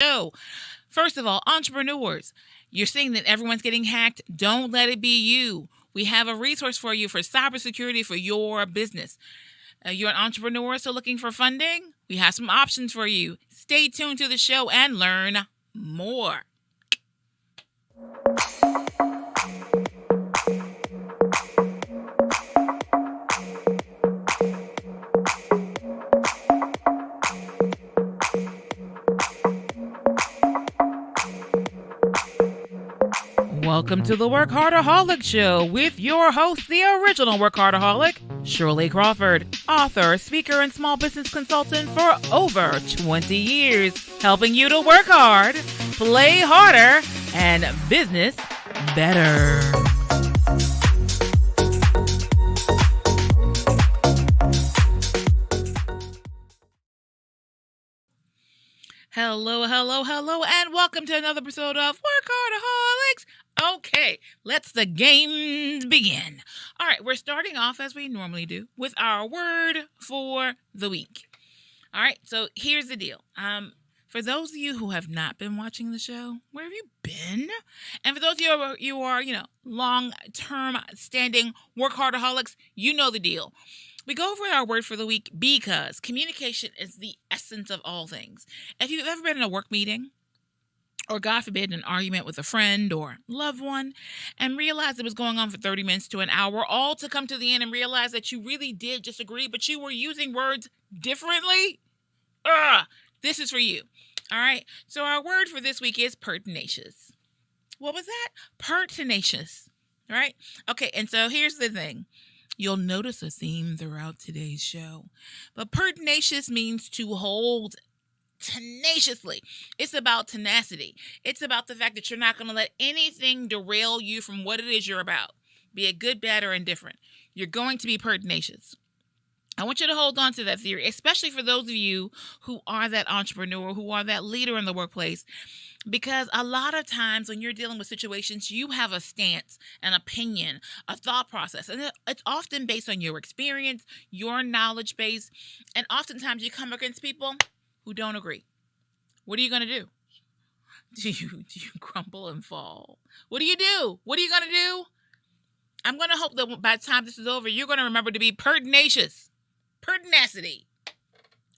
Show. First of all, entrepreneurs, you're seeing that everyone's getting hacked. Don't let it be you. We have a resource for you for cybersecurity for your business. You're an entrepreneur, so looking for funding? We have some options for you. Stay tuned to the show and learn more. Welcome to the WorkHARDaholics Show with your host, the original WorkHARDaholic, Shirley Crawford, author, speaker, and small business consultant for over 20 years, helping you to work hard, play harder, and business better. Hello, and welcome to another episode of WorkHARDaholics. Okay, let's the games begin. All right, we're starting off as we normally do with our word for the week. All right, so here's the deal. For those of you who have not been watching the show, where have you been? And for those of you who are, long-term standing WorkHARDaholics, you know the deal. We go over our word for the week because communication is the essence of all things. If you've ever been in a work meeting, or God forbid, an argument with a friend or loved one, and realized it was going on for 30 minutes to an hour, all to come to the end and realize that you really did disagree, but you were using words differently, this is for you. All right, so our word for this week is pertinacious. What was that? Pertinacious, right? Okay, and so here's the thing. You'll notice a theme throughout today's show. But pertinacious means to hold tenaciously. It's about tenacity. It's about the fact that you're not going to let anything derail you from what it is you're about, be it good, bad, or indifferent. You're going to be pertinacious. I want you to hold on to that theory, especially for those of you who are that entrepreneur, who are that leader in the workplace, because a lot of times when you're dealing with situations, you have a stance, an opinion, a thought process, and it's often based on your experience, your knowledge base, and oftentimes you come against people who don't agree. What are you going to do? Do you crumble and fall? What do you do? What are you going to do? I'm going to hope that by the time this is over, you're going to remember to be pertinacious. Pertinacity,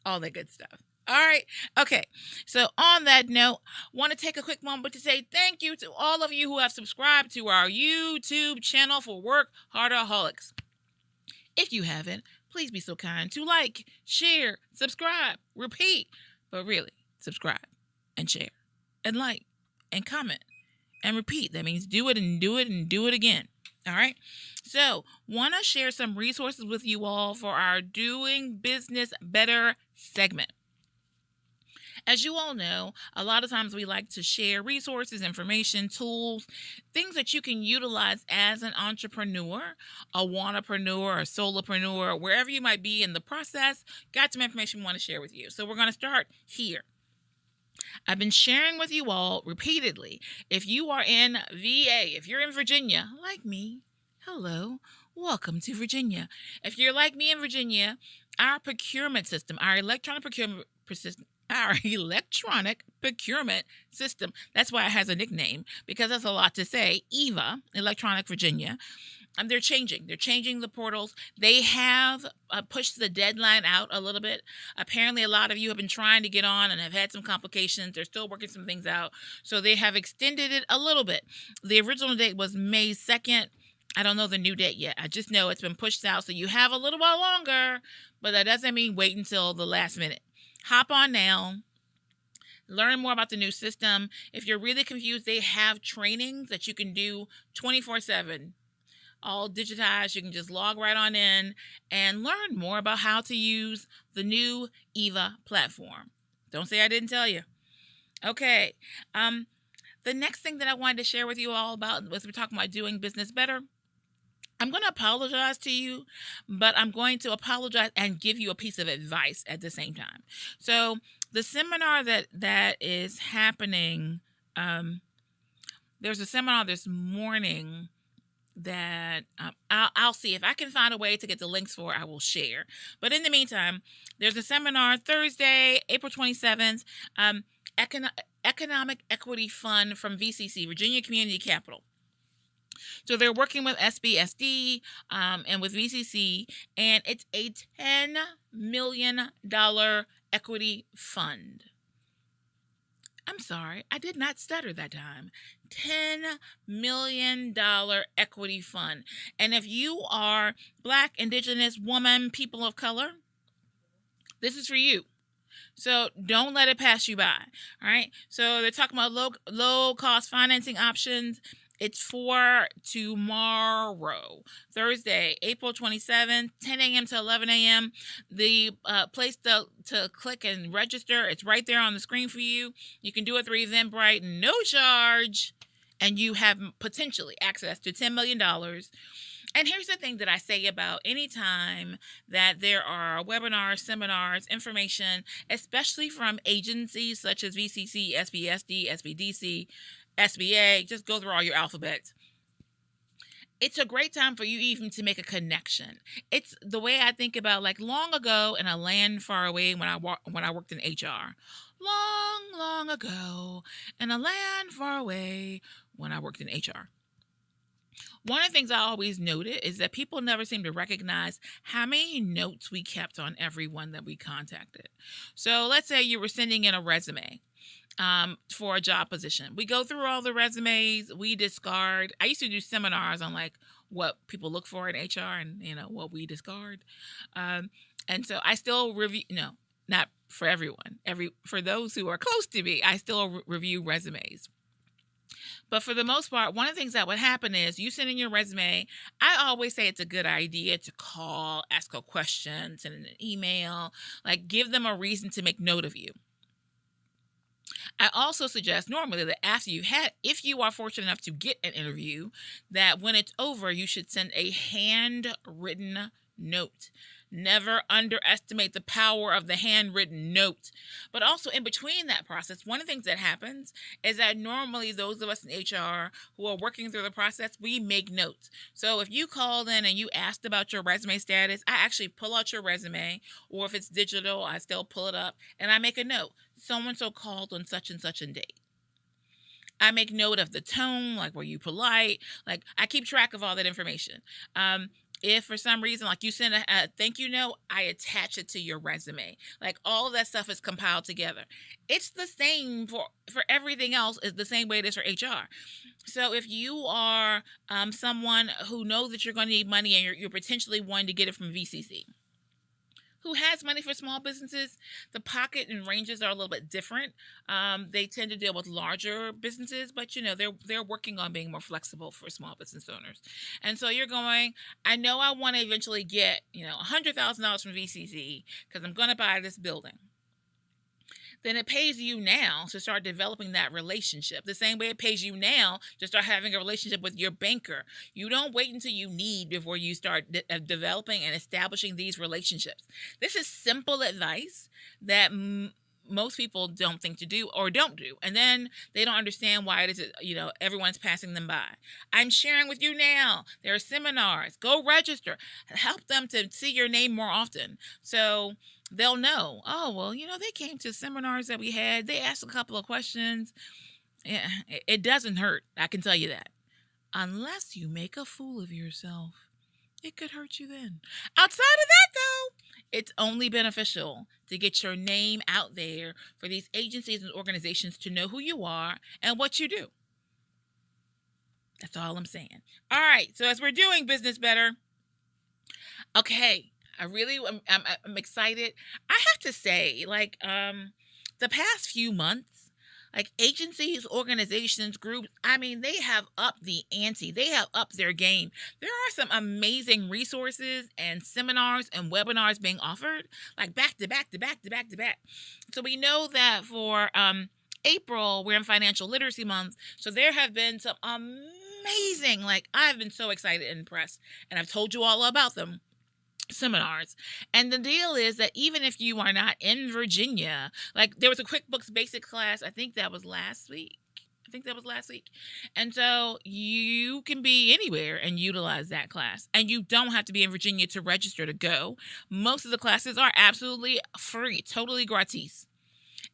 all that good stuff. All right. Okay. So on that note, want to take a quick moment to say thank you to all of you who have subscribed to our YouTube channel for WorkHARDaholics. If you haven't, please be so kind to like, share, subscribe, repeat, but really subscribe and share and like and comment and repeat. That means do it and do it and do it again. All right. So want to share some resources with you all for our Doing Business Better segment. As you all know, a lot of times we like to share resources, information, tools, things that you can utilize as an entrepreneur, a wannapreneur, a solopreneur, wherever you might be in the process. Got some information we want to share with you. So we're going to start here. I've been sharing with you all repeatedly. If you are in VA, if you're in Virginia, like me, hello, welcome to Virginia. If you're like me in Virginia, our procurement system, our electronic procurement system, that's why it has a nickname, because that's a lot to say, EVA, Electronic Virginia. They're changing the portals. They have pushed the deadline out a little bit. Apparently, a lot of you have been trying to get on and have had some complications. They're still working some things out. So they have extended it a little bit. The original date was May 2nd. I don't know the new date yet. I just know it's been pushed out. So you have a little while longer, but that doesn't mean wait until the last minute. Hop on now. Learn more about the new system. If you're really confused, they have trainings that you can do 24/7. All digitized. You can just log right on in and learn more about how to use the new EVA platform. Don't say I didn't tell you. Okay. The next thing that I wanted to share with you all about, as we're talking about doing business better, I'm going to apologize to you, but I'm going to apologize and give you a piece of advice at the same time. So the seminar that is happening, there's a seminar this morning that I'll see if I can find a way to get the links for. I will share. But in the meantime, there's a seminar Thursday, April 27th. Economic Equity Fund from VCC, Virginia Community Capital. So they're working with SBSD and with VCC, and it's a $10 million equity fund. I'm sorry, I did not stutter that time. $10 million equity fund. And if you are Black, Indigenous, woman, people of color, this is for you. So don't let it pass you by. All right. So they're talking about low cost financing options. It's for tomorrow, Thursday, April 27th, 10 a.m. to 11 a.m. The place to click and register, it's right there on the screen for you. You can do it through Eventbrite, no charge, and you have potentially access to $10 million. And here's the thing that I say about any time that there are webinars, seminars, information, especially from agencies such as VCC, SBSD, SBDC, SBA, just go through all your alphabets. It's a great time for you even to make a connection. It's the way I think about, like, long ago in a land far away when I worked in HR. Long ago in a land far away when I worked in HR. One of the things I always noted is that people never seem to recognize how many notes we kept on everyone that we contacted. So let's say you were sending in a resume for a job position. We go through all the resumes, we discard. I used to do seminars on like what people look for in HR and, what we discard. And so I still review, not for everyone, for those who are close to me, I still review resumes. But for the most part, one of the things that would happen is you send in your resume. I always say it's a good idea to call, ask a question, send an email, like give them a reason to make note of you. I also suggest normally that after if you are fortunate enough to get an interview, that when it's over, you should send a handwritten note. Never underestimate the power of the handwritten note. But also in between that process, one of the things that happens is that normally those of us in HR who are working through the process, we make notes. So if you called in and you asked about your resume status, I actually pull out your resume, or if it's digital, I still pull it up and I make a note. So-and-so called on such and such a date. I make note of the tone, like were you polite? Like I keep track of all that information. If for some reason, like you send a thank you note, I attach it to your resume. Like all of that stuff is compiled together. It's the same for everything else. Is the same way it is for HR. So if you are someone who knows that you're going to need money and you're potentially wanting to get it from VCC, who has money for small businesses, the pocket and ranges are a little bit different. They tend to deal with larger businesses, but they're working on being more flexible for small business owners. And so you're going, I know I want to eventually get $100,000 from VCC because I'm going to buy this building. Then it pays you now to start developing that relationship. The same way it pays you now to start having a relationship with your banker. You don't wait until you need before you start developing and establishing these relationships. This is simple advice that most people don't think to do or don't do. And then they don't understand why it is, everyone's passing them by. I'm sharing with you now. There are seminars. Go register. Help them to see your name more often. So they'll know, they came to seminars that we had. They asked a couple of questions. Yeah, it doesn't hurt. I can tell you that. Unless you make a fool of yourself, it could hurt you then. Outside of that, though, it's only beneficial to get your name out there for these agencies and organizations to know who you are and what you do. That's all I'm saying. All right. So as we're doing business better, okay. I'm excited. I have to say, the past few months, agencies, organizations, groups, they have upped the ante. They have upped their game. There are some amazing resources and seminars and webinars being offered, back to back. So we know that for April, we're in Financial Literacy Month. So there have been some amazing, I've been so excited and impressed, and I've told you all about them. Seminars. And the deal is that even if you are not in Virginia, there was a QuickBooks basic class, I think that was last week. And so you can be anywhere and utilize that class. And you don't have to be in Virginia to register to go. Most of the classes are absolutely free, totally gratis.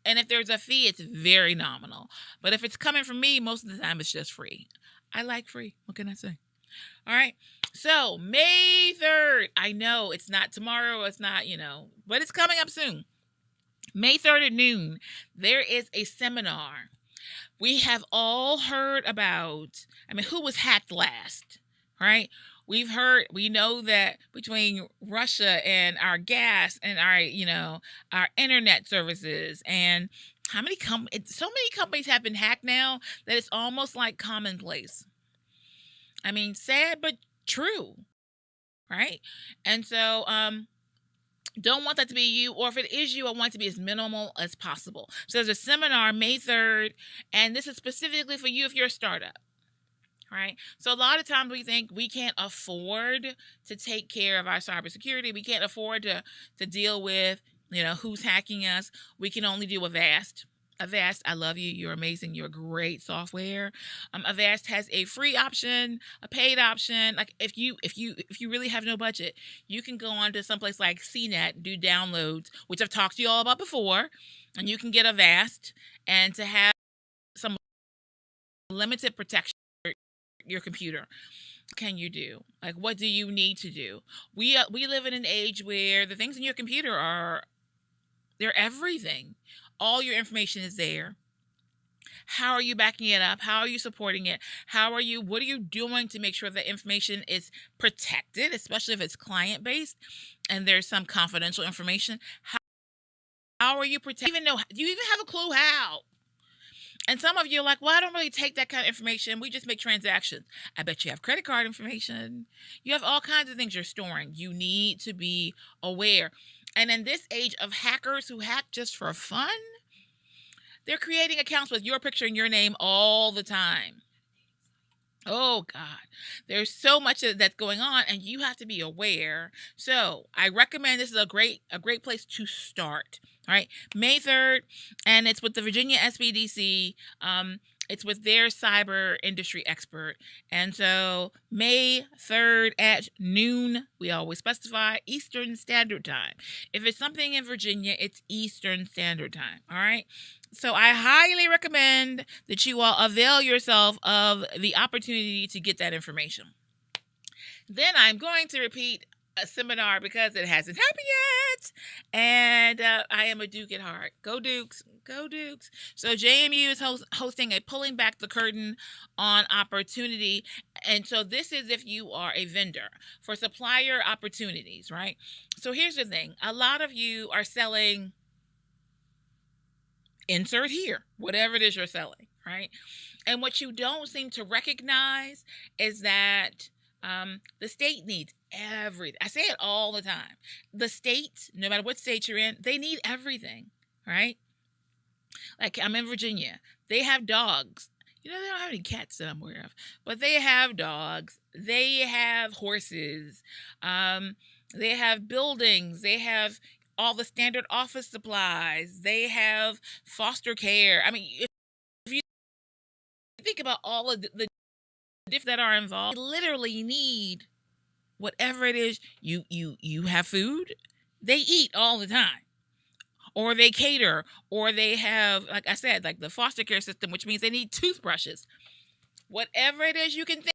And if there's a fee, it's very nominal. But if it's coming from me, most of the time it's just free. I like free. What can I say? All right. So May 3rd. I know it's not tomorrow. It's not, but it's coming up soon. May 3rd at noon, there is a seminar. We have all heard about, who was hacked last, right? We know that between Russia and our gas and our internet services, and so many companies have been hacked now that it's almost like commonplace. Sad but true, right? And so, don't want that to be you, or if it is you, I want it to be as minimal as possible. So there's a seminar May 3rd, and this is specifically for you if you're a startup. Right? So a lot of times we think we can't afford to take care of our cybersecurity. We can't afford to deal with, who's hacking us. We can only do Avast. Avast, I love you. You're amazing. You're great software. Avast has a free option, a paid option. Like if you really have no budget, you can go on to someplace like CNET, do downloads, which I've talked to you all about before, and you can get Avast and to have some limited protection your computer. Can you do? Like, what do you need to do? We live in an age where the things in your computer they're everything. All your information is there. How are you backing it up? How are you supporting it? What are you doing to make sure that information is protected, especially if it's client-based and there's some confidential information? How are you protecting? Do you even have a clue how? And some of you are like, well, I don't really take that kind of information. We just make transactions. I bet you have credit card information. You have all kinds of things you're storing. You need to be aware. And in this age of hackers who hack just for fun, they're creating accounts with your picture and your name all the time. Oh, God. There's so much that's going on, and you have to be aware. So I recommend this is a great place to start. All right, May 3rd, and it's with the Virginia SBDC. It's with their cyber industry expert. And so May 3rd at noon, we always specify Eastern Standard Time. If it's something in Virginia, it's Eastern Standard Time. All right. So I highly recommend that you all avail yourself of the opportunity to get that information. Then I'm going to repeat a seminar because it hasn't happened yet, and I am a Duke at heart. Go Dukes, go Dukes. So JMU is hosting a pulling back the curtain on opportunity, and so this is if you are a vendor for supplier opportunities, right? So here's the thing: a lot of you are selling. Insert here, whatever it is you're selling, right? And what you don't seem to recognize is that the state needs everything. I say it all the time. The state, no matter what state you're in, they need everything, right? Like I'm in Virginia. They have dogs. They don't have any cats that I'm aware of, but they have dogs. They have horses. They have buildings. They have all the standard office supplies. They have foster care. If you think about all of the different that are involved, they literally need whatever it is. You have food, they eat all the time, or they cater, or they have, like I said, like the foster care system, which means they need toothbrushes. Whatever it is you can think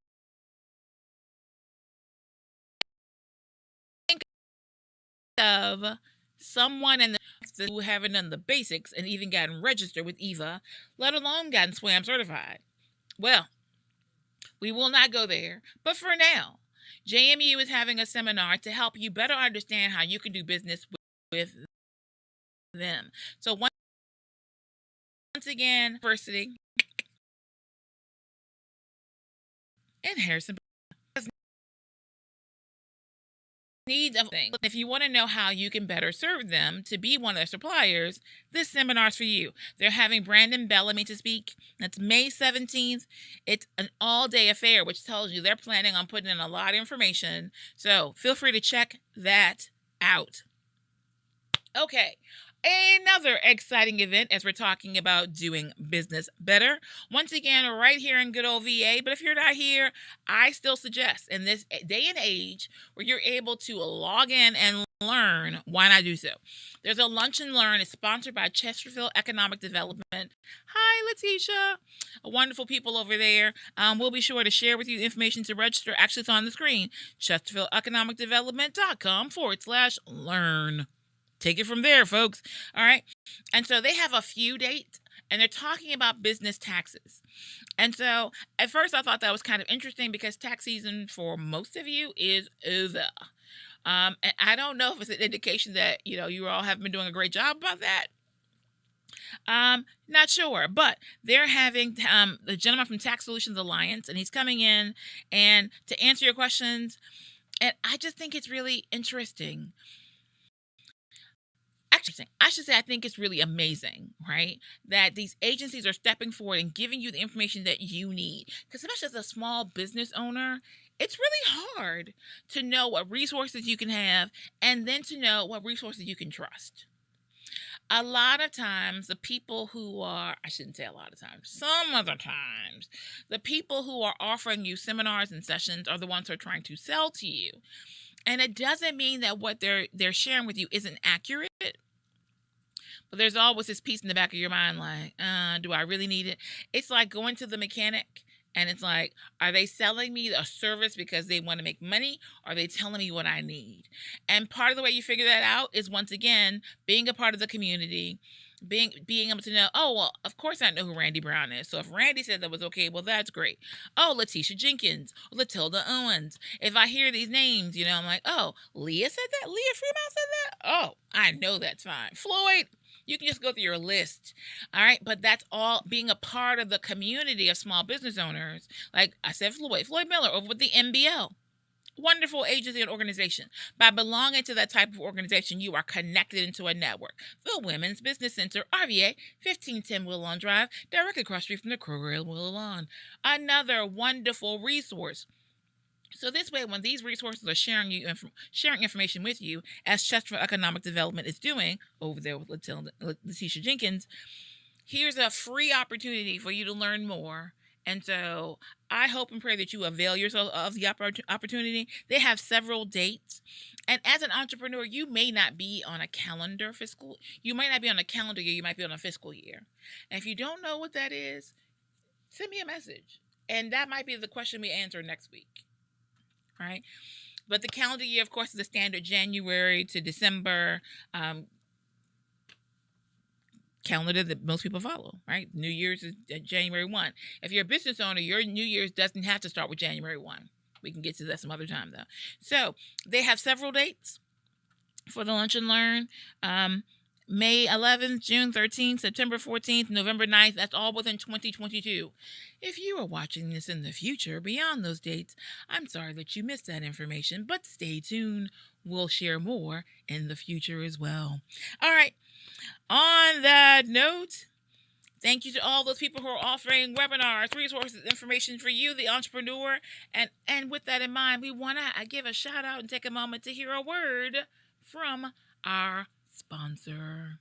of, someone in the who haven't done the basics and even gotten registered with EVA, let alone gotten SWAM certified. Well, we will not go there, but for now, JMU is having a seminar to help you better understand how you can do business with them. So once again, diversity in Harrison needs of things. If you want to know how you can better serve them to be one of their suppliers, this seminar is for you. They're having Brandon Bellamy to speak. That's May 17th. It's an all-day affair, which tells you they're planning on putting in a lot of information. So feel free to check that out. Okay. Another exciting event as we're talking about doing business better. Once again, right here in good old VA. But if you're not here, I still suggest in this day and age where you're able to log in and learn, why not do so? There's a lunch and learn. It's sponsored by Chesterfield Economic Development. Hi, Letitia. Wonderful people over there. We'll be sure to share with you the information to register. Actually, it's on the screen. ChesterfieldEconomicDevelopment.com/learn. Take it from there, folks. All right. And so they have a few dates, and they're talking about business taxes. And so at first I thought that was kind of interesting because tax season for most of you is over. And I don't know if it's an indication that, you all have been doing a great job about that. Not sure, but they're having the gentleman from Tax Solutions Alliance, and he's coming in and to answer your questions. And I just think it's really interesting. Actually, I should say I think it's really amazing, right? That these agencies are stepping forward and giving you the information that you need. Because especially as a small business owner, it's really hard to know what resources you can have and then to know what resources you can trust. A lot of times, the people who are, I shouldn't say a lot of times, some other times, the people who are offering you seminars and sessions are the ones who are trying to sell to you. And it doesn't mean that what they're sharing with you isn't accurate. But there's always this piece in the back of your mind like, do I really need it? It's like going to the mechanic and it's like, are they selling me a service because they want to make money? Or are they telling me what I need? And part of the way you figure that out is, once again, being a part of the community, being able to know, oh, well, of course I know who Randy Brown is. So if Randy said that was okay, well, that's great. Oh, Letitia Jenkins, Latilda Owens. If I hear these names, I'm like, oh, Leah said that? Leah Fremont said that? Oh, I know that's fine. Floyd, you can just go through your list. All right. But that's all being a part of the community of small business owners. Like I said, Floyd Miller over with the MBL. Wonderful agency and organization. By belonging to that type of organization, you are connected into a network. The Women's Business Center, RVA, 1510 Willow Drive, directly across the street from the Kroger in Willow Lawn. Another wonderful resource. So this way, when these resources are sharing information with you, as Chesterfield Economic Development is doing over there with Letitia Jenkins, here's a free opportunity for you to learn more. And so I hope and pray that you avail yourself of the opportunity. They have several dates. And as an entrepreneur, you may not be on a calendar fiscal. You might not be on a calendar year. You might be on a fiscal year. And if you don't know what that is, send me a message. And that might be the question we answer next week. All right. But the calendar year, of course, is the standard January to December calendar that most people follow, right? New Year's is January 1. If you're a business owner, your New Year's doesn't have to start with January 1. We can get to that some other time, though. So they have several dates for the Lunch and Learn. May 11th, June 13th, September 14th, November 9th. That's all within 2022. If you are watching this in the future, beyond those dates, I'm sorry that you missed that information, but stay tuned. We'll share more in the future as well. All right. On that note, thank you to all those people who are offering webinars, resources, information for you, the entrepreneur. And with that in mind, we want to give a shout out and take a moment to hear a word from our sponsor.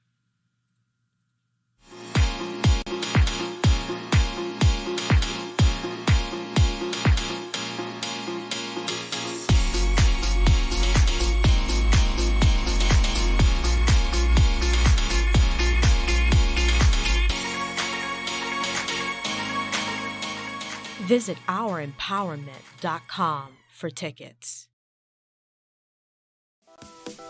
Visit ourimpowerment.com for tickets.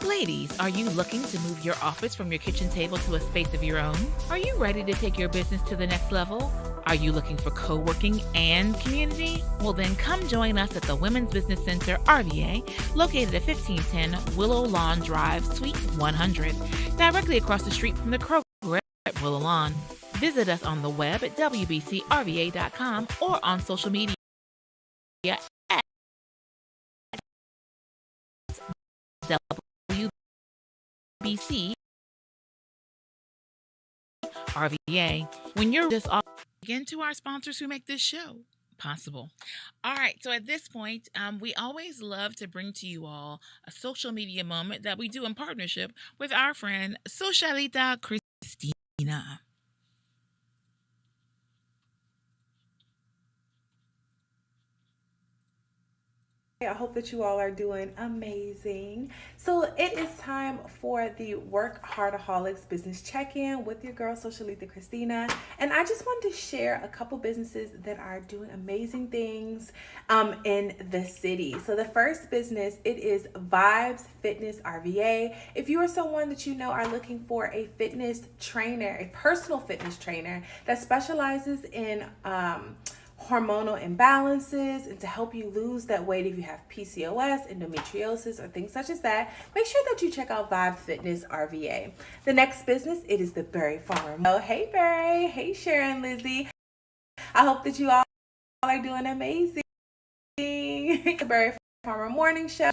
Ladies, are you looking to move your office from your kitchen table to a space of your own? Are you ready to take your business to the next level? Are you looking for co-working and community? Well, then come join us at the Women's Business Center, RVA, located at 1510 Willow Lawn Drive, Suite 100, directly across the street from the Kroger at Willow Lawn. Visit us on the web at wbcrva.com or on social media at WBC RVA. When you're just off, again to our sponsors who make this show possible. All right, so at this point, we always love to bring to you all a social media moment that we do in partnership with our friend Socialita Cristina. I hope that you all are doing amazing. So it is time for the WorkHARDaholics business check-in with your girl Socialita Christina, and I just wanted to share a couple businesses that are doing amazing things in the city. So the first business, it is Vibes Fitness RVA. If you are someone that you know are looking for a fitness trainer, a personal fitness trainer that specializes in hormonal imbalances and to help you lose that weight if you have PCOS, endometriosis, or things such as that, make sure that you check out Vibe Fitness RVA. The next business, it is the Berry Farmer. Oh, hey Berry. Hey Sharon, Lizzie. I hope that you all are doing amazing. The Berry Farmer Morning Show.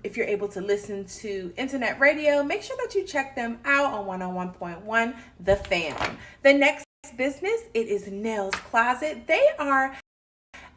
If you're able to listen to internet radio, make sure that you check them out on 101.1 The Fan. The next business, it is Nails Closet. They're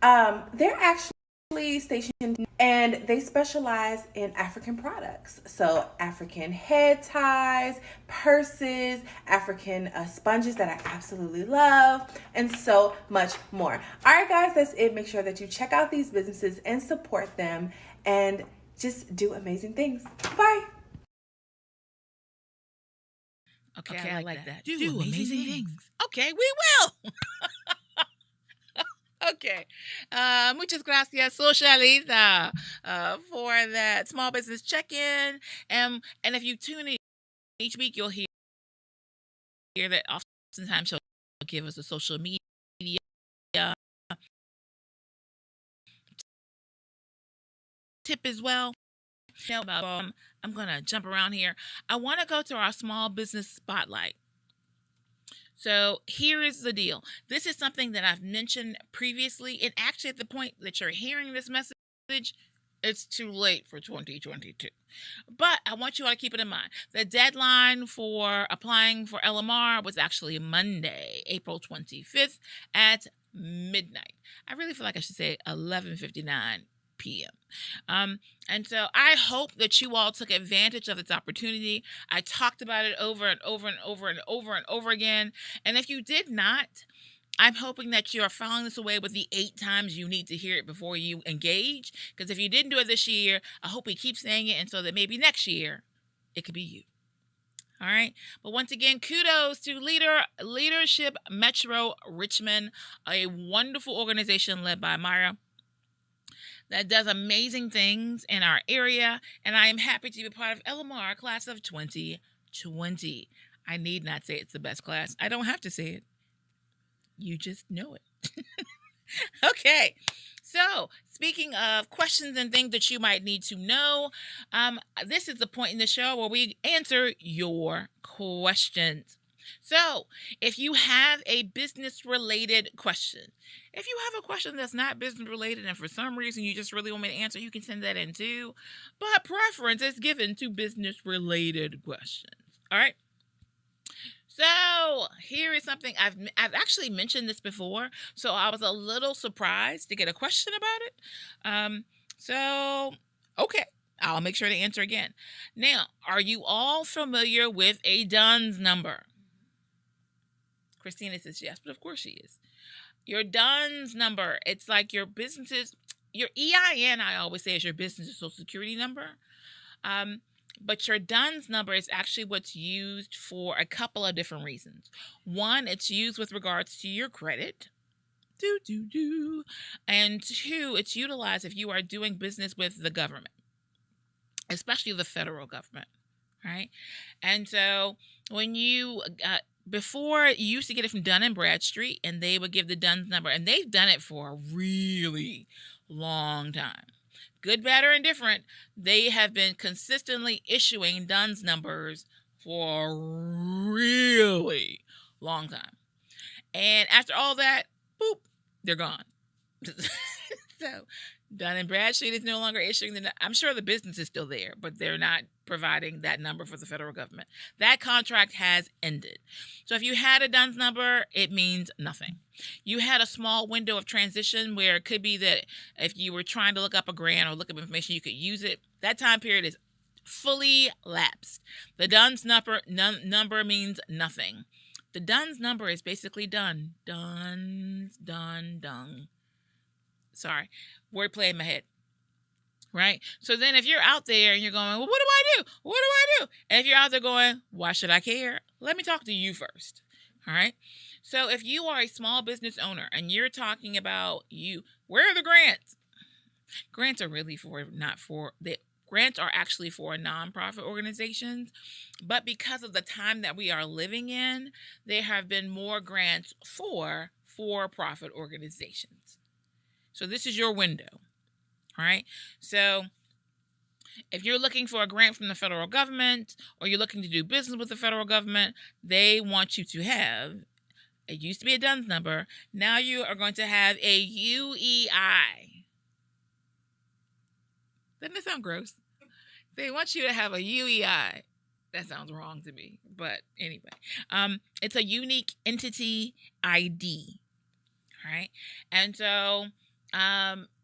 actually stationed and they specialize in African products. So African head ties, purses, African sponges that I absolutely love, and so much more. All right, guys, that's it. Make sure that you check out these businesses and support them and just do amazing things. Bye. Okay, I like that. Do amazing things. Okay, we will. Okay. Muchas gracias, Socialita, for that small business check-in. And if you tune in each week, you'll hear that oftentimes she'll give us a social media tip as well. I'm going to jump around here. I want to go to our small business spotlight. So here is the deal. This is something that I've mentioned previously, and actually at the point that you're hearing this message, it's too late for 2022. But I want you all to keep it in mind. The deadline for applying for LMR was actually Monday, April 25th at midnight. I really feel like I should say 11:59 p.m. And so I hope that you all took advantage of this opportunity. I talked about it over and over and over and over and over again. And if you did not, I'm hoping that you are filing this away with the 8 times you need to hear it before you engage. Because if you didn't do it this year, I hope we keep saying it, and so that maybe next year it could be you. All right. But once again, kudos to Leadership Metro Richmond, a wonderful organization led by Myra that does amazing things in our area, and I am happy to be part of LMR class of 2020. I need not say it's the best class. I don't have to say it. You just know it. Okay. So, speaking of questions and things that you might need to know, this is the point in the show where we answer your questions. So, if you have a business-related question, if you have a question that's not business-related and for some reason you just really want me to answer, you can send that in too. But preference is given to business-related questions. All right? So, here is something I've actually mentioned this before, so I was a little surprised to get a question about it. Okay. I'll make sure to answer again. Now, are you all familiar with a DUNS number? Christina says yes, but of course she is. Your DUNS number, it's like your business's, your EIN, I always say, is your business social security number. But your DUNS number is actually what's used for a couple of different reasons. One, it's used with regards to your credit. And 2, it's utilized if you are doing business with the government, especially the federal government, right? And so when you... before, you used to get it from Dun & Bradstreet, and they would give the DUNS number, and they've done it for a really long time. Good, bad, or indifferent, they have been consistently issuing DUNS numbers for a really long time. And after all that, boop, they're gone. So Dun & Bradstreet is no longer issuing the. I'm sure the business is still there, but they're not providing that number for the federal government. That contract has ended. So if you had a DUNS number, it means nothing. You had a small window of transition where it could be that if you were trying to look up a grant or look up information, you could use it. That time period is fully lapsed. The DUNS number means nothing. The DUNS number is basically done. Done. Sorry. Wordplay in my head. right? So then if you're out there and you're going, well, what do I do? What do I do? And if you're out there going, why should I care? Let me talk to you first. All right. So if you are a small business owner and you're talking about where are the grants? Grants are really grants are actually for nonprofit organizations, but because of the time that we are living in, there have been more grants for for-profit organizations. So this is your window, all right? So if you're looking for a grant from the federal government or you're looking to do business with the federal government, they want you to have, it used to be a DUNS number, now you are going to have a UEI. Doesn't it sound gross? They want you to have a UEI. That sounds wrong to me. But anyway, it's a unique entity ID. All right. And so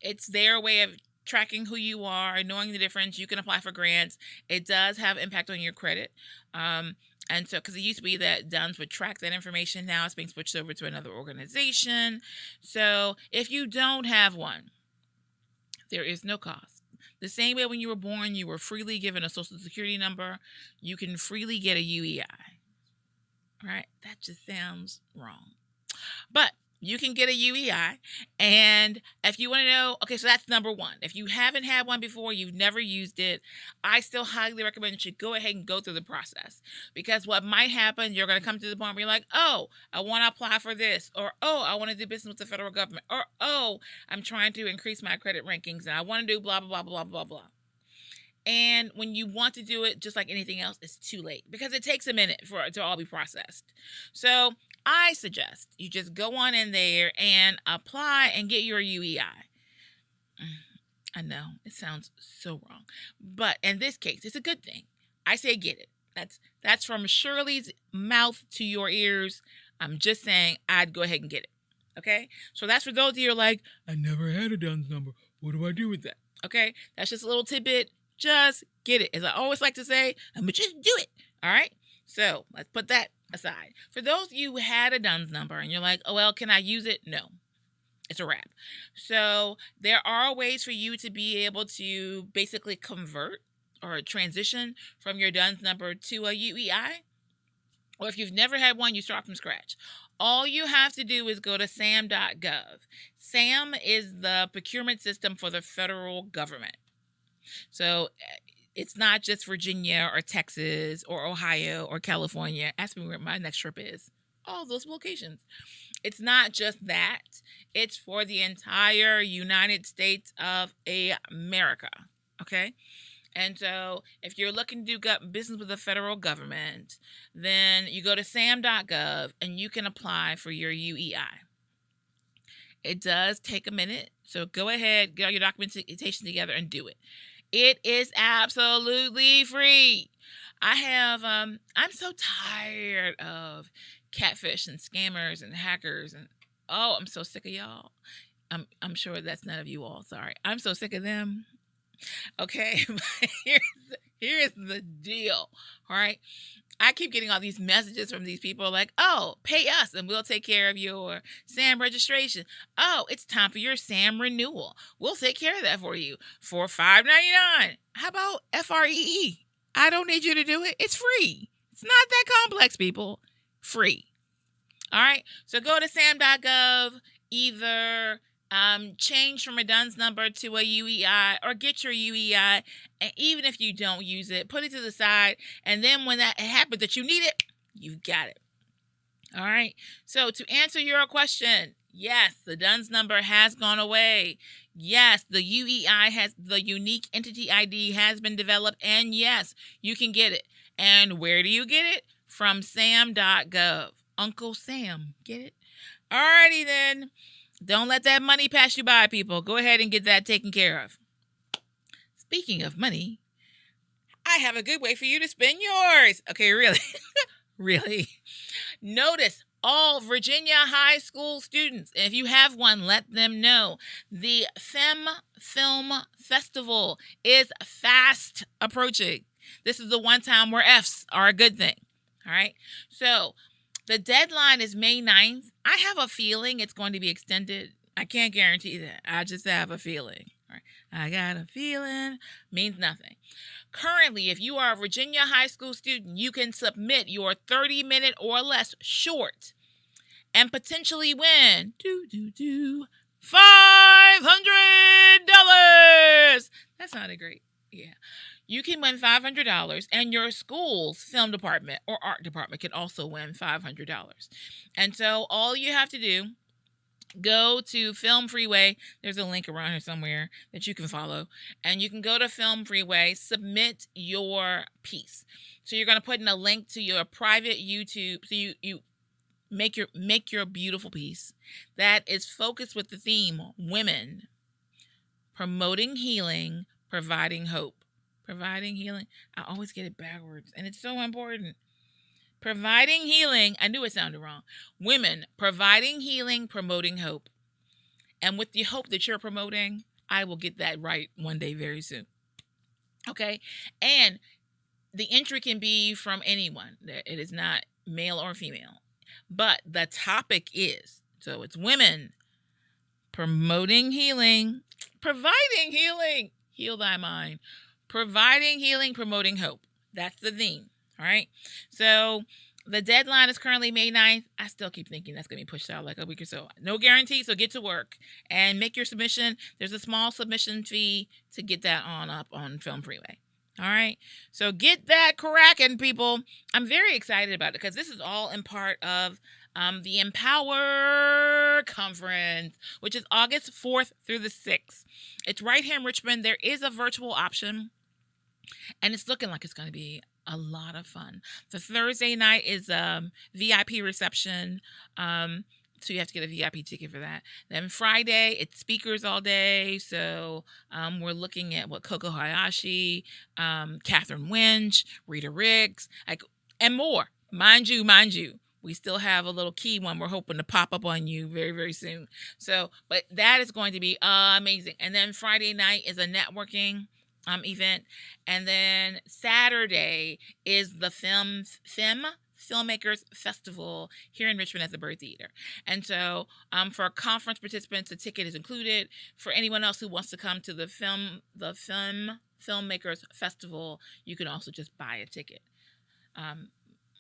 it's their way of tracking who you are, knowing the difference. You can apply for grants. It does have impact on your credit. And so, because it used to be that DUNS would track that information. Now it's being switched over to another organization. So if you don't have one, there is no cost. The same way when you were born, you were freely given a social security number. You can freely get a UEI. Right? That just sounds wrong. But you can get a UEI. And if you want to know, okay, so that's number one. If you haven't had one before, you've never used it, I still highly recommend you should go ahead and go through the process. Because what might happen, you're going to come to the point where you're like, oh, I want to apply for this. Or, oh, I want to do business with the federal government. Or, oh, I'm trying to increase my credit rankings and I want to do blah, blah, blah, blah, blah, blah. And when you want to do it, just like anything else, it's too late because it takes a minute for it to all be processed. So I suggest you just go on in there and apply and get your UEI. I know it sounds so wrong, but in this case, it's a good thing. I say get it. That's from Shirley's mouth to your ears. I'm just saying I'd go ahead and get it. Okay? So that's for those of you who are like, I never had a DUNS number. What do I do with that? Okay? That's just a little tidbit. Just get it. As I always like to say, I'm going to just do it. All right? So let's put that aside. For those of you who had a DUNS number and you're like, oh, well, can I use it? No. It's a wrap. So there are ways for you to be able to basically convert or transition from your DUNS number to a UEI. Or if you've never had one, you start from scratch. All you have to do is go to sam.gov. SAM is the procurement system for the federal government. So it's not just Virginia or Texas or Ohio or California. Ask me where my next trip is. All those locations. It's not just that. It's for the entire United States of America. Okay? And so if you're looking to do business with the federal government, then you go to sam.gov and you can apply for your UEI. It does take a minute. So go ahead, get all your documentation together and do it. It is absolutely free. I'm so tired of catfish and scammers and hackers and I'm so sick of y'all. I'm sure that's none of you all. Sorry. I'm so sick of them. Okay. Here's the deal. All right. I keep getting all these messages from these people like, oh, pay us and we'll take care of your SAM registration. Oh, it's time for your SAM renewal. We'll take care of that for you for $5.99. How about FREE? I don't need you to do it. It's free. It's not that complex, people. Free. All right. So go to sam.gov, either change from a DUNS number to a UEI or get your UEI. And even if you don't use it, put it to the side. And then when that happens that you need it, you've got it. All right. So to answer your question, yes, the DUNS number has gone away. Yes, the UEI the unique entity ID has been developed. And yes, you can get it. And where do you get it? From sam.gov. Uncle Sam. Get it? All righty then. Don't let that money pass you by, people. Go ahead and get that taken care of. Speaking of money, I have a good way for you to spend yours. Okay, really? Really? Notice all Virginia high school students, and if you have one, let them know. The Fem Festival is fast approaching. This is the one time where Fs are a good thing. All right? So the deadline is May 9th. I have a feeling it's going to be extended. I can't guarantee that. I just have a feeling. All right. I got a feeling means nothing. Currently, if you are a Virginia high school student, you can submit your 30-minute or less short and potentially win $500. That sounded great. Yeah. You can win $500, and your school's film department or art department can also win $500. And so all you have to do, go to Film Freeway. There's a link around here somewhere that you can follow. And you can go to Film Freeway, submit your piece. So you're going to put in a link to your private YouTube. So you make your beautiful piece that is focused with the theme women, promoting healing, providing hope. Providing healing. I always get it backwards, and it's so important. Providing healing. I knew it sounded wrong. Women, providing healing, promoting hope. And with the hope that you're promoting, I will get that right one day very soon. Okay? And the entry can be from anyone. It is not male or female. But the topic is, so it's women, promoting healing, providing healing, heal thy mind, providing healing, promoting hope. That's the theme. All right. So the deadline is currently May 9th. I still keep thinking that's going to be pushed out like a week or so. No guarantee. So get to work and make your submission. There's a small submission fee to get that on up on Film Freeway. All right. So get that cracking, people. I'm very excited about it because this is all in part of the Empower Conference, which is August 4th through the 6th. It's right here in Richmond. There is a virtual option, and it's looking like it's going to be a lot of fun. The Thursday night is VIP reception. So you have to get a VIP ticket for that. Then Friday, it's speakers all day. So we're looking at Coco Hayashi, Catherine Winch, Rita Riggs, and more. Mind you, we still have a little key one we're hoping to pop up on you very, very soon. So, but that is going to be amazing. And then Friday night is a networking event. And then Saturday is the Fem Filmmakers Festival here in Richmond at the Bird Theater. And so for conference participants, the ticket is included. For anyone else who wants to come to the Fem Filmmakers Festival, you can also just buy a ticket.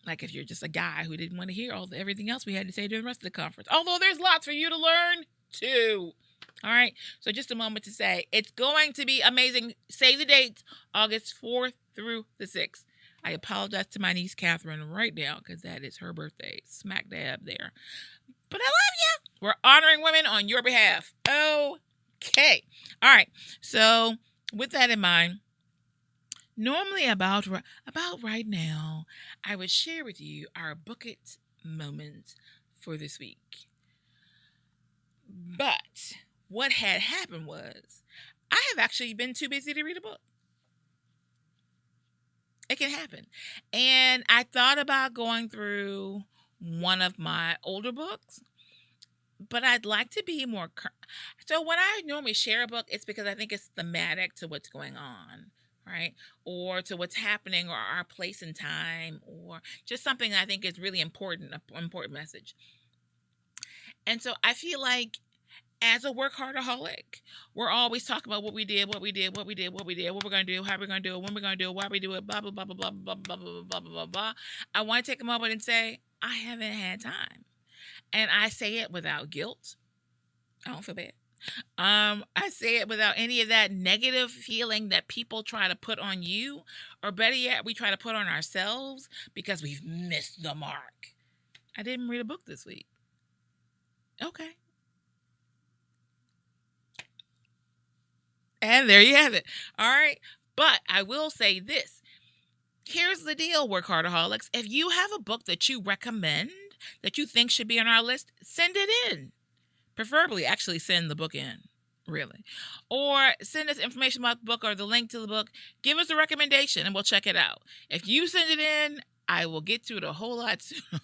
Like if you're just a guy who didn't want to hear everything else we had to say during the rest of the conference. Although there's lots for you to learn too. All right. So just a moment to say it's going to be amazing. Save the dates, August 4th through the 6th. I apologize to my niece Catherine right now because that is her birthday. Smack dab there. But I love you. We're honoring women on your behalf. Okay. All right. So with that in mind, normally about right now, I would share with you our Bookit Moment for this week. But what had happened was I have actually been too busy to read a book. It can happen. And I thought about going through one of my older books, but I'd like to be more so when I normally share a book, it's because I think it's thematic to what's going on, right? Or to what's happening or our place in time, or just something I think is really important, an important message. And so I feel like as a WorkHARDaholic, we're always talking about what we did, what we're going to do, how we're going to do it, when we're going to do it, why we do it, blah, blah, blah, blah, blah, blah, blah, blah, blah, blah, blah. I want to take a moment and say, I haven't had time. And I say it without guilt. I don't feel bad. I say it without any of that negative feeling that people try to put on you, or better yet, we try to put on ourselves because we've missed the mark. I didn't read a book this week. Okay. And there you have it. All right. But I will say this. Here's the deal, WorkHARDaholics. If you have a book that you recommend, that you think should be on our list, send it in. Preferably, actually send the book in, really. Or send us information about the book or the link to the book. Give us a recommendation and we'll check it out. If you send it in, I will get to it a whole lot sooner.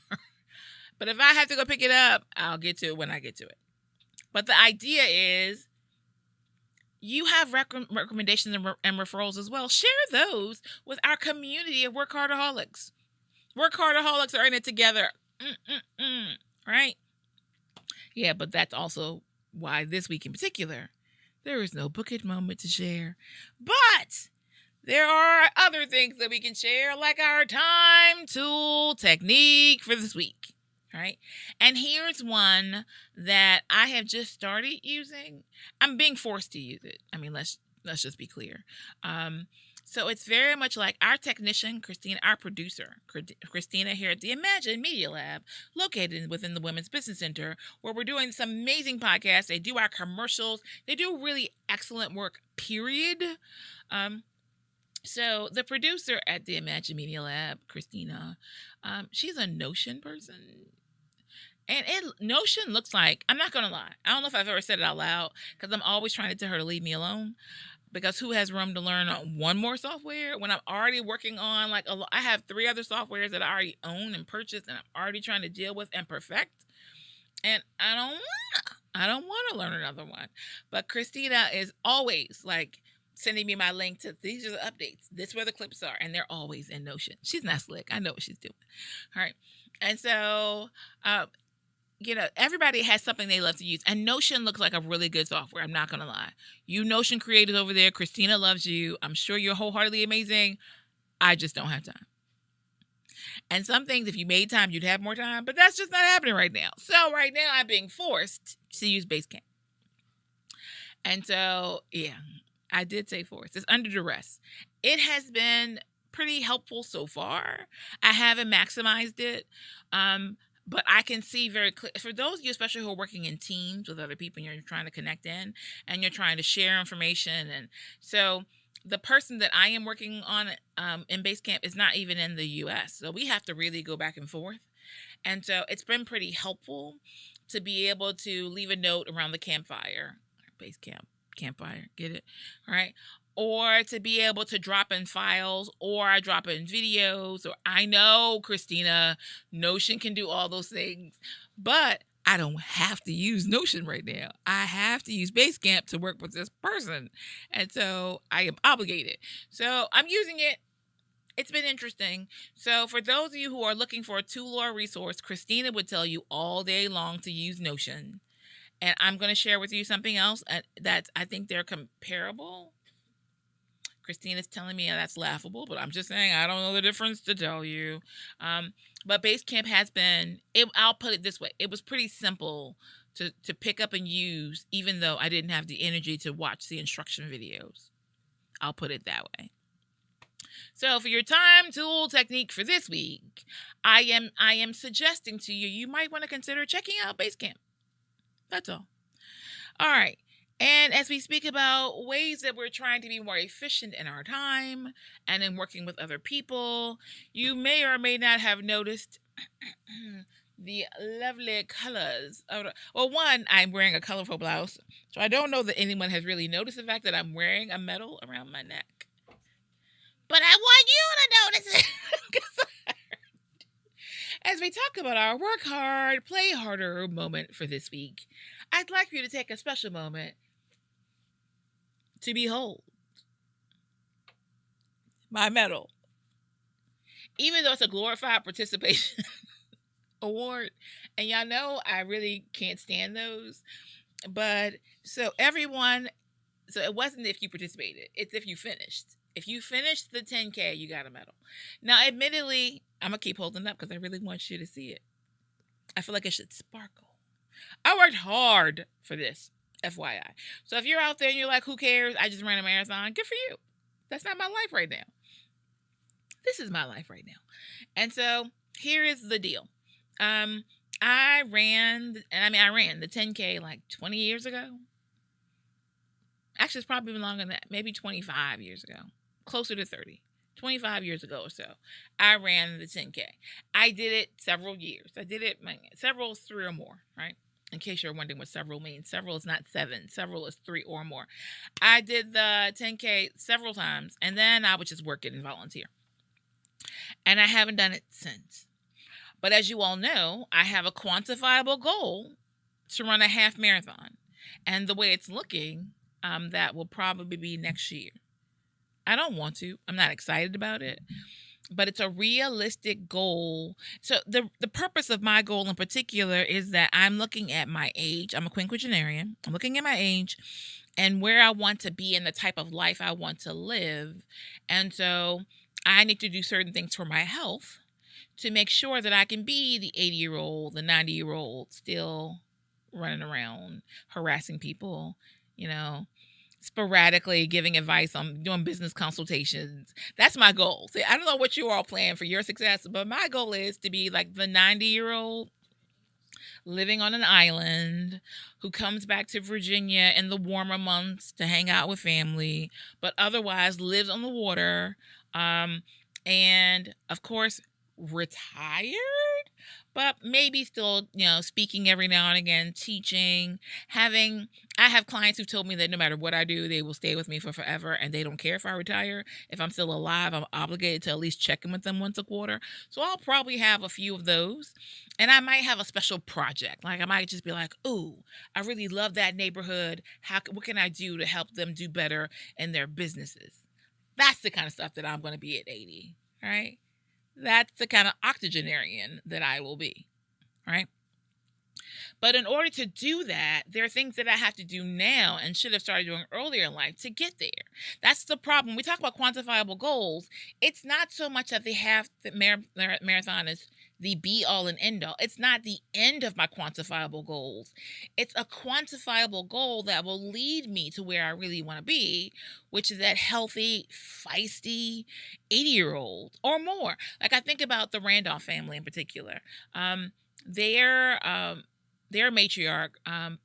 But if I have to go pick it up, I'll get to it when I get to it. But the idea is, you have recommendations and referrals as well. Share those with our community of WorkHARDaholics. WorkHARDaholics are in it together. Right? Yeah, but that's also why this week in particular, there is no Bookit Moment to share. But there are other things that we can share, like our time tool technique for this week, right? And here's one that I have just started using. I'm being forced to use it. I mean, let's just be clear. So it's very much like our technician, Christina, our producer, Christina here at the Imagine Media Lab, located within the Women's Business Center, where we're doing some amazing podcasts. They do our commercials. They do really excellent work, period. So the producer at the Imagine Media Lab, Christina, she's a Notion person. And Notion looks like, I'm not going to lie, I don't know if I've ever said it out loud, because I'm always trying to tell her to leave me alone. Because who has room to learn one more software when I'm already working on, like, I have 3 other softwares that I already own and purchased, and I'm already trying to deal with and perfect. And I don't want to learn another one. But Christina is always like sending me my link to, these are the updates. This is where the clips are. And they're always in Notion. She's not slick. I know what she's doing. All right. And so, everybody has something they love to use. And Notion looks like a really good software. I'm not going to lie. You Notion creators over there, Christina loves you. I'm sure you're wholeheartedly amazing. I just don't have time. And some things, if you made time, you'd have more time. But that's just not happening right now. So right now, I'm being forced to use Basecamp. And so, yeah, I did say forced. It's under duress. It has been pretty helpful so far. I haven't maximized it. But I can see very clear, for those of you especially who are working in teams with other people and you're trying to connect in and you're trying to share information. And so the person that I am working on in Basecamp is not even in the US. So we have to really go back and forth. And so it's been pretty helpful to be able to leave a note around the campfire, Basecamp, campfire, get it? All right. Or to be able to drop in files, or I drop in videos, or I know, Christina, Notion can do all those things, but I don't have to use Notion right now. I have to use Basecamp to work with this person. And so I am obligated. So I'm using it. It's been interesting. So for those of you who are looking for a tool or a resource, Christina would tell you all day long to use Notion. And I'm going to share with you something else that I think they're comparable. Christina's telling me that's laughable, but I'm just saying I don't know the difference to tell you. But Basecamp has been, I'll put it this way, it was pretty simple to pick up and use, even though I didn't have the energy to watch the instruction videos. I'll put it that way. So for your time tool technique for this week, I am suggesting to you, you might want to consider checking out Basecamp. That's all. All right. And as we speak about ways that we're trying to be more efficient in our time and in working with other people, you may or may not have noticed the lovely colors. Well, one, I'm wearing a colorful blouse, so I don't know that anyone has really noticed the fact that I'm wearing a medal around my neck. But I want you to notice it. As we talk about our work hard, play harder moment for this week, I'd like for you to take a special moment to behold my medal. Even though it's a glorified participation award, and y'all know I really can't stand those, but so it wasn't if you participated, it's if you finished. If you finished the 10K, you got a medal. Now, admittedly, I'm going to keep holding it up because I really want you to see it. I feel like it should sparkle. I worked hard for this, FYI. So if you're out there and you're like, who cares? I just ran a marathon. Good for you. That's not my life right now. This is my life right now. And so here is the deal. I ran the 10K like 20 years ago. Actually, it's probably been longer than that. Maybe 25 years ago. Closer to 30. 25 years ago or so, I ran the 10K. I did it several years. I did it, several is 3 or more, right? In case you're wondering what several means. Several is not 7. Several is 3 or more. I did the 10K several times, and then I would just work it and volunteer. And I haven't done it since. But as you all know, I have a quantifiable goal to run a half marathon. And the way it's looking, that will probably be next year. I don't want to. I'm not excited about it. but it's a realistic goal. So the purpose of my goal in particular is that I'm looking at my age. I'm a quinquagenarian. I'm looking at my age and where I want to be and the type of life I want to live. And so I need to do certain things for my health to make sure that I can be the 80-year-old, the 90-year-old still running around harassing people, sporadically giving advice on doing business consultations. That's my goal. See, I don't know what you all plan for your success, but my goal is to be like the 90-year-old living on an island who comes back to Virginia in the warmer months to hang out with family, but otherwise lives on the water. And of course, retired, but maybe still, speaking every now and again, teaching, I have clients who've told me that no matter what I do, they will stay with me for forever and they don't care if I retire. If I'm still alive, I'm obligated to at least check in with them once a quarter. So I'll probably have a few of those. And I might have a special project. Like I might just be like, ooh, I really love that neighborhood. What can I do to help them do better in their businesses? That's the kind of stuff that I'm going to be at 80, right? That's the kind of octogenarian that I will be, right? But in order to do that, there are things that I have to do now and should have started doing earlier in life to get there. That's the problem. We talk about quantifiable goals. It's not so much that the marathon is the be all and end all. It's not the end of my quantifiable goals. It's a quantifiable goal that will lead me to where I really want to be, which is that healthy, feisty 80-year-old or more. Like I think about the Randolph family in particular. Their matriarch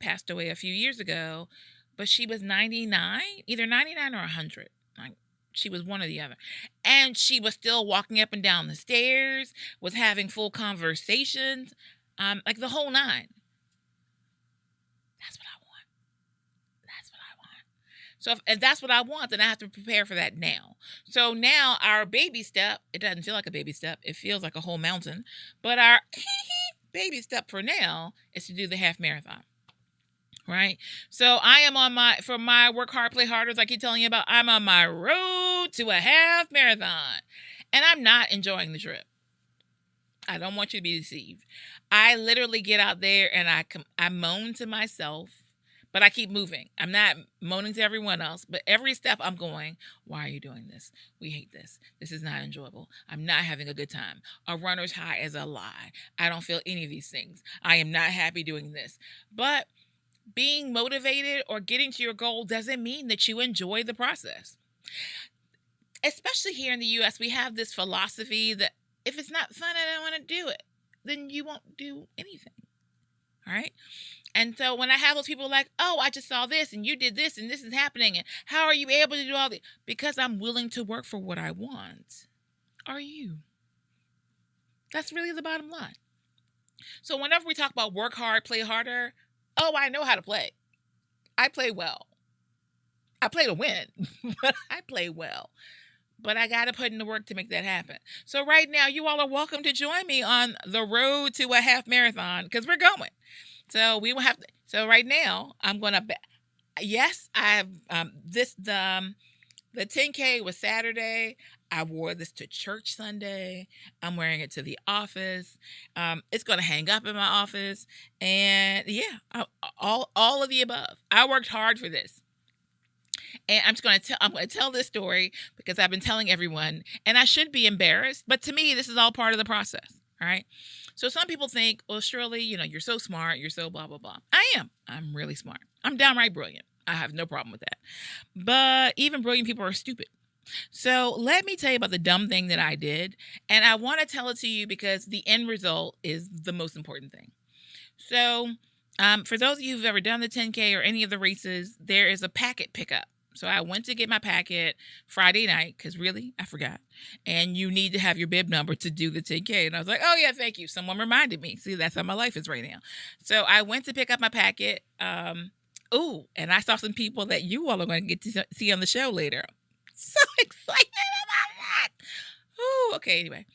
passed away a few years ago, but she was 99, either 99 or 100. She was one or the other. And she was still walking up and down the stairs, was having full conversations, like the whole nine. That's what I want. That's what I want. So if that's what I want, then I have to prepare for that now. So now our baby step, it doesn't feel like a baby step. It feels like a whole mountain. But our baby step for now is to do the half marathon. Right. So I am for my work hard, play harder, as I keep telling you about, I'm on my road to a half marathon and I'm not enjoying the trip. I don't want you to be deceived. I literally get out there and I moan to myself, but I keep moving. I'm not moaning to everyone else, but every step I'm going, why are you doing this? We hate this. This is not enjoyable. I'm not having a good time. A runner's high is a lie. I don't feel any of these things. I am not happy doing this. But being motivated or getting to your goal doesn't mean that you enjoy the process. Especially here in the U.S., we have this philosophy that if it's not fun, I don't want to do it, then you won't do anything. All right. And so when I have those people like, oh, I just saw this and you did this and this is happening. And how are you able to do all this? Because I'm willing to work for what I want. Are you? That's really the bottom line. So whenever we talk about work hard, play harder, oh, I know how to play. I play well. I play to win, but I play well. But I got to put in the work to make that happen. So right now, you all are welcome to join me on the road to a half marathon because we're going. So we will have to. So right now, I'm going to. Yes, I have the 10K was Saturday. I wore this to church Sunday. I'm wearing it to the office. It's going to hang up in my office. And yeah, all of the above. I worked hard for this. And I'm going to tell this story because I've been telling everyone, and I should be embarrassed, but to me, this is all part of the process. All right. So some people think, well, Shirley, you're so smart. You're so blah, blah, blah. I am. I'm really smart. I'm downright brilliant. I have no problem with that. But even brilliant people are stupid. So let me tell you about the dumb thing that I did. And I want to tell it to you because the end result is the most important thing. So for those of you who've ever done the 10K or any of the races, there is a packet pickup. So I went to get my packet Friday night because really, I forgot. And you need to have your bib number to do the 10K. And I was like, oh, yeah, thank you. Someone reminded me. See, that's how my life is right now. So I went to pick up my packet. And I saw some people that you all are going to get to see on the show later. So excited about that. Okay, anyway.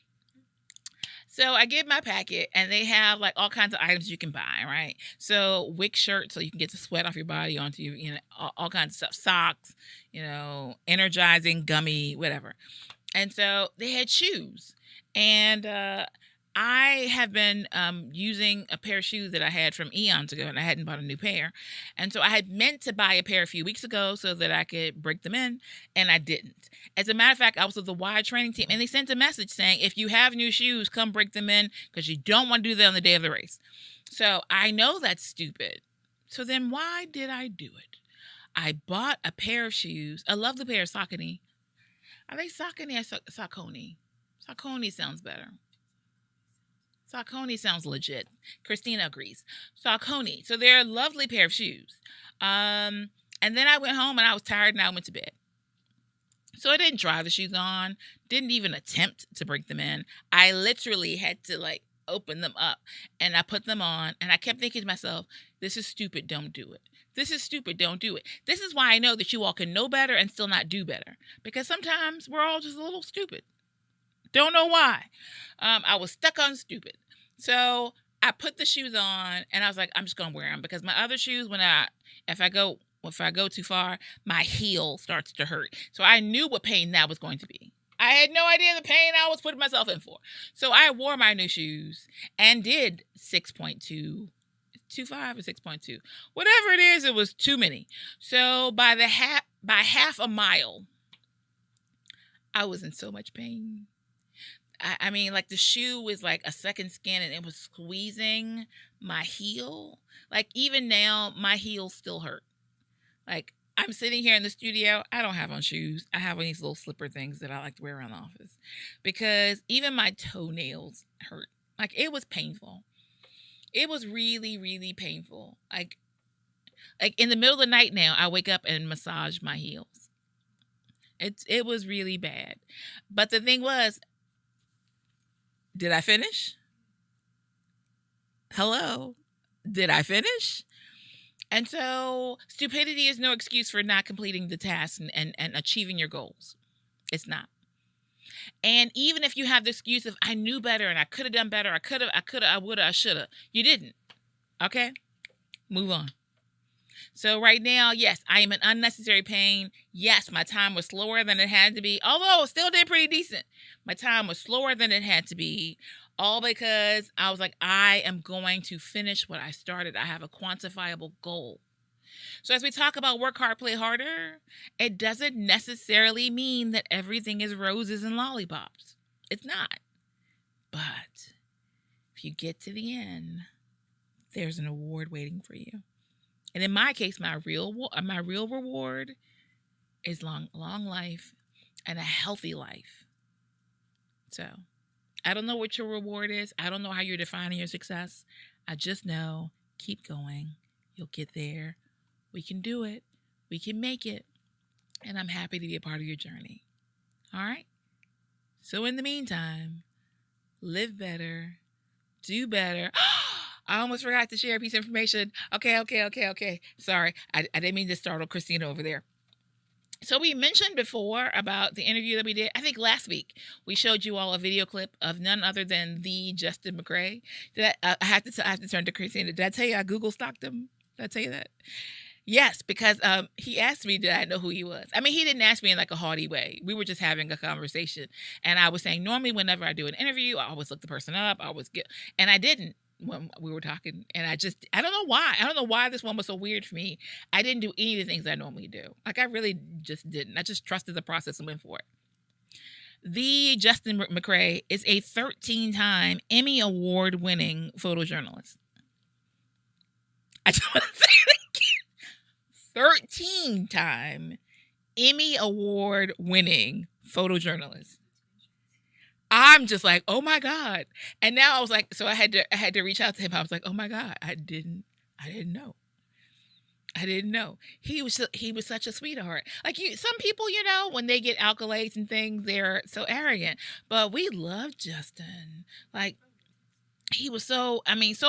So I get my packet and they have like all kinds of items you can buy, right? So wick shirts so you can get the sweat off your body onto you, all kinds of stuff, socks, energizing, gummy, whatever. And so they had shoes. And I have been using a pair of shoes that I had from eons ago, and I hadn't bought a new pair. And so I had meant to buy a pair a few weeks ago so that I could break them in, and I didn't. As a matter of fact, I was with the Y training team, and they sent a message saying, if you have new shoes, come break them in, because you don't want to do that on the day of the race. So I know that's stupid. So then why did I do it? I bought a pair of shoes. I love the pair of Saucony. Are they Saucony or Saucony? Saucony sounds better. Saucony sounds legit. Christina agrees. Saucony. So they're a lovely pair of shoes. And then I went home and I was tired and I went to bed. So I didn't try the shoes on. Didn't even attempt to break them in. I literally had to open them up, and I put them on, and I kept thinking to myself, this is stupid, don't do it. This is stupid, don't do it. This is why I know that you all can know better and still not do better, because sometimes we're all just a little stupid. Don't know why. I was stuck on stupid. So I put the shoes on, and I was like, I'm just going to wear them, because my other shoes, if I go too far, my heel starts to hurt. So I knew what pain that was going to be. I had no idea the pain I was putting myself in for. So I wore my new shoes and did 6.2, 2.5 or 6.2. Whatever it is, it was too many. So by half a mile, I was in so much pain. I mean, the shoe was like a second skin, and it was squeezing my heel. Even now, my heels still hurt. I'm sitting here in the studio. I don't have on shoes. I have on these little slipper things that I like to wear around the office, because even my toenails hurt. It was painful. It was really, really painful. In the middle of the night now, I wake up and massage my heels. It was really bad. But the thing was, did I finish? Hello? Did I finish? And so stupidity is no excuse for not completing the task and achieving your goals. It's not. And even if you have the excuse of, I knew better and I could have done better, I woulda, I shoulda, you didn't. Okay? Move on. So right now, yes, I am in unnecessary pain. Yes, my time was slower than it had to be, although it still did pretty decent. My time was slower than it had to be, all because I was like, I am going to finish what I started. I have a quantifiable goal. So as we talk about work hard, play harder, it doesn't necessarily mean that everything is roses and lollipops. It's not. But if you get to the end, there's an award waiting for you. And in my case, my real reward is long life and a healthy life. So I don't know what your reward is. I don't know how you're defining your success. I just know, keep going. You'll get there. We can do it. We can make it. And I'm happy to be a part of your journey. All right? So in the meantime, live better, do better. I almost forgot to share a piece of information. Okay. Sorry. I didn't mean to startle Christina over there. So we mentioned before about the interview that we did, I think last week. We showed you all a video clip of none other than the Justin McCrae. I have to turn to Christina. Did I tell you I Google stalked him? Did I tell you that? Yes, because he asked me, did I know who he was? I mean, he didn't ask me in a haughty way. We were just having a conversation. And I was saying, normally whenever I do an interview, I always look the person up. And I didn't when we were talking. And I don't know why. I don't know why this one was so weird for me. I didn't do any of the things I normally do. I really just didn't. I just trusted the process and went for it. The Justin McCrae is a 13-time Emmy Award-winning photojournalist. I just want to say it again. 13-time Emmy Award-winning photojournalist. I'm just like, oh my God. And now I was like, so I had to reach out to him. I was like, oh my God, I didn't know. He was such a sweetheart. Some people, when they get accolades and things, they're so arrogant. But we love Justin. He was so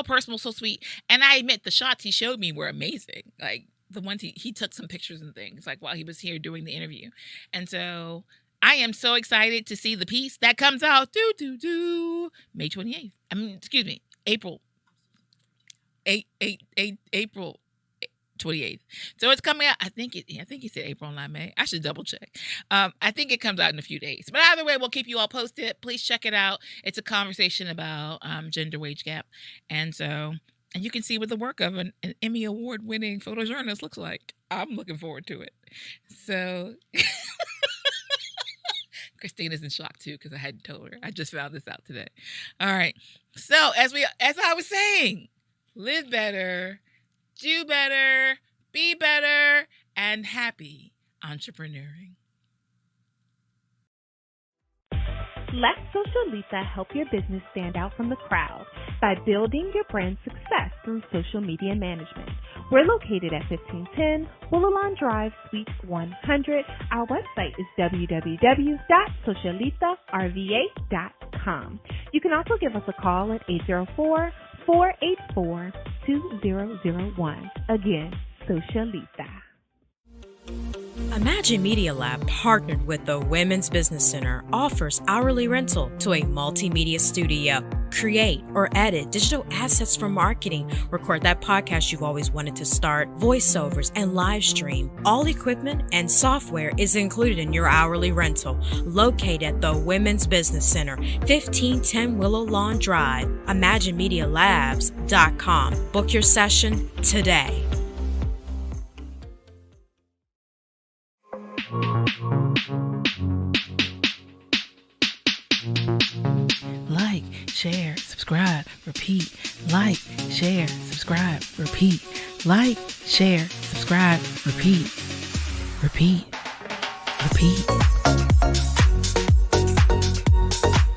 personal, so sweet. And I admit the shots he showed me were amazing. The ones he took some pictures and things while he was here doing the interview. And so I am so excited to see the piece that comes out May 28th. April. April 28th. So it's coming out. I think he said April, not May. I should double check. I think it comes out in a few days. But either way, we'll keep you all posted. Please check it out. It's a conversation about gender wage gap. And you can see what the work of an Emmy Award winning photojournalist looks like. I'm looking forward to it. So Christina's in shock too, because I hadn't told her. I just found this out today. All right. So as I was saying, live better, do better, be better, and happy entrepreneuring. Let Socialita help your business stand out from the crowd by building your brand success through social media management. We're located at 1510 Willow Drive, Suite 100. Our website is www.socialitarva.com. You can also give us a call at 804-484-2001. Again, Socialita. Imagine Media Lab partnered with the Women's Business Center offers hourly rental to a multimedia studio. Create or edit digital assets for marketing. Record that podcast you've always wanted to start. Voiceovers and live stream. All equipment and software is included in your hourly rental. Located at the Women's Business Center, 1510 Willow Lawn Drive. ImagineMediaLabs.com. Book your session today. Like, share, subscribe, repeat. Like, share, subscribe, repeat. Like, share, subscribe, repeat. Repeat. Repeat.